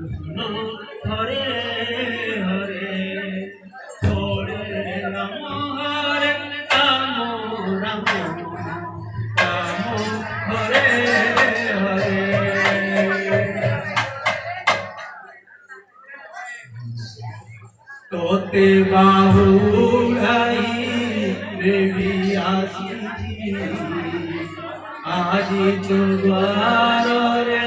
হরে হরে হরে রাম হরে রাম রাম রাম হরে হরে তোতে বাহুড়াই দেবী আসিছি আজি দুয়ারে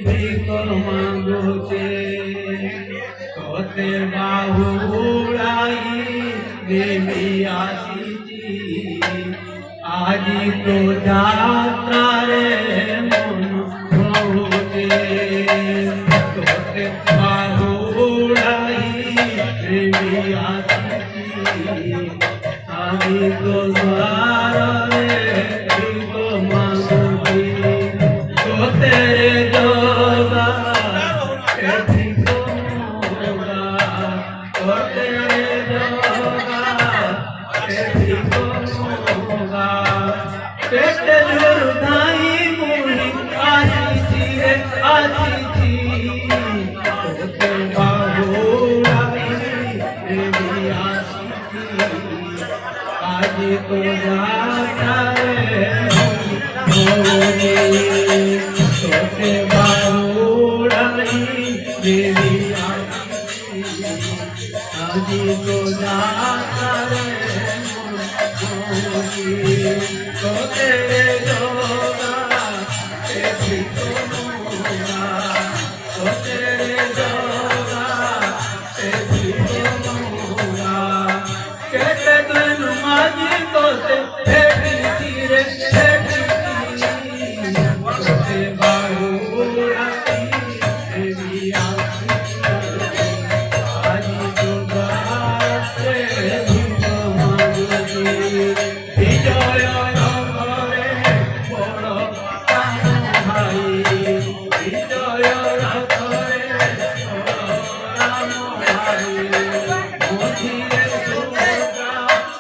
ভিক মাগুছে তোতে বাহুড়াই দেবী আসিছি আজি তো যাত্রারে মন ভুছে তোতে বাহুড়াই দেবী আসিছি আজি তো দ্বারে ভিক মাগুছি তোতে যোগা ভিক মোগা তোতে যোগা ভিক মোগা পেটে ঝুরধাই মুড়ি আসিছি রে আসিছি তোতে বাহুড়াই দেবী আসিছি আজি তো যাত্রারে তোতে বাহুড়াই দেবী আসিছি আজি তো যাত্রারে তোতে যোগা ভিক মোগা তোতে যোগা ভিক মোগা কেতে দিন মাঝি তোতে ভেটিছি রে ভেটিছি তোতে বাহুড়াই দেবী আসিছি আজি তো যাত্রারে ভিক মাগুছি বিজয় রথরে বড় রাম ভাই বিজয় রথরে বড় রাম ভাই মধিরে সুগা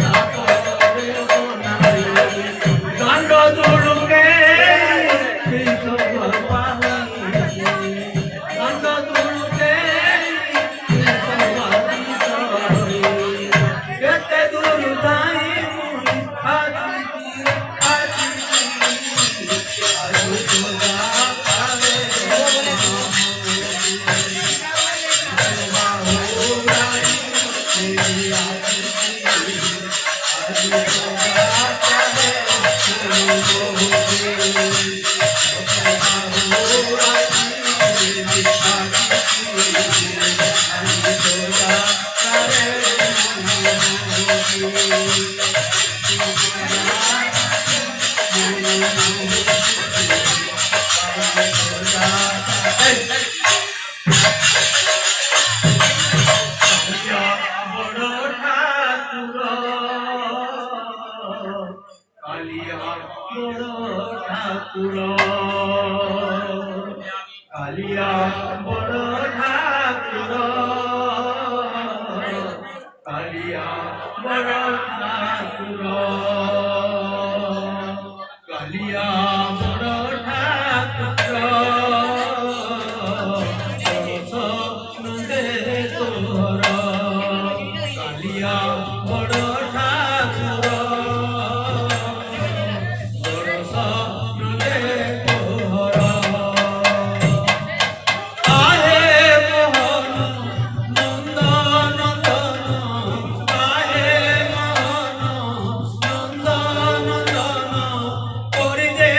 তাপরে বনাই দণ্ড দুর্গে কৃষ্ণ ভগবান দণ্ড দুর্গে কৃষ্ণ ভগবান কেতে দূর যাই মুড়ি আসিছি আসিছি আজি তো যাত্রারে বাহুড়াই দেবী আসিছি আজি তো যাত্রারে বাহুড়াই দেবী আসিছি আজি তো যাত্রারে কালিয়া বড় ঠাকুর কালিয়া বড় ঠাকুর কালিয়া বড় ঠাকুর কালিয়া বড় ঠাকুর নন্দে তোর কালিয়া বড় ঠাকুর নন্দে তোর আহে মোহন নন্দ নন্দন আহে মোহন নন্দ নন্দন করিদে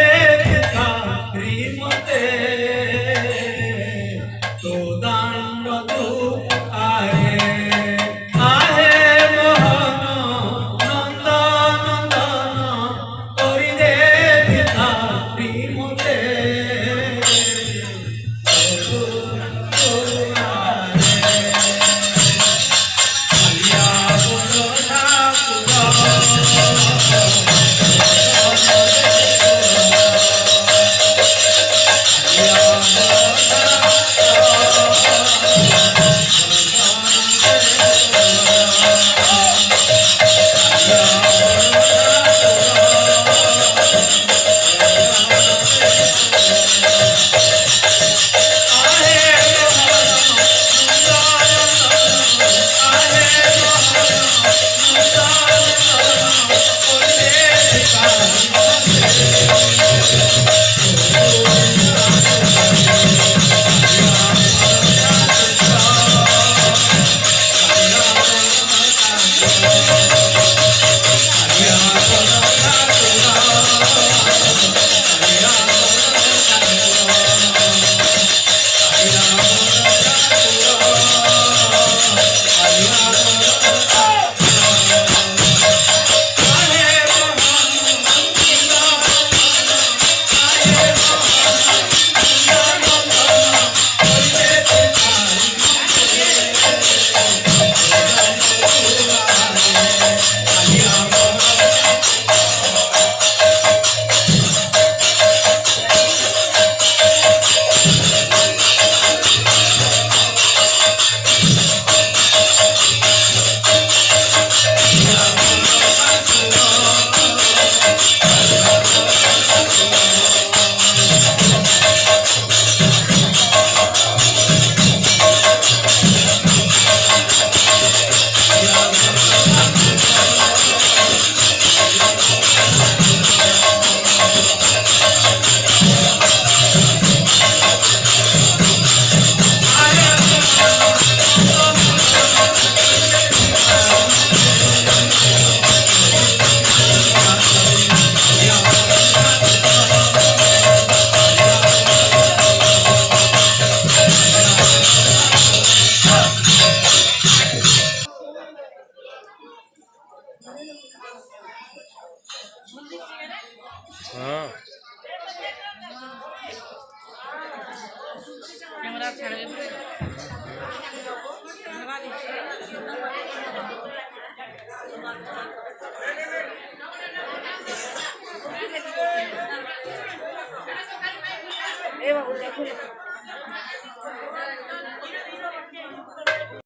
শ্রীমতে তো দাণ্ড তু আহে আহে মোহন নন্দ নন্দন করিদে শ্রীমতে হ্যাঁ ক্যামেরা ছাড়বে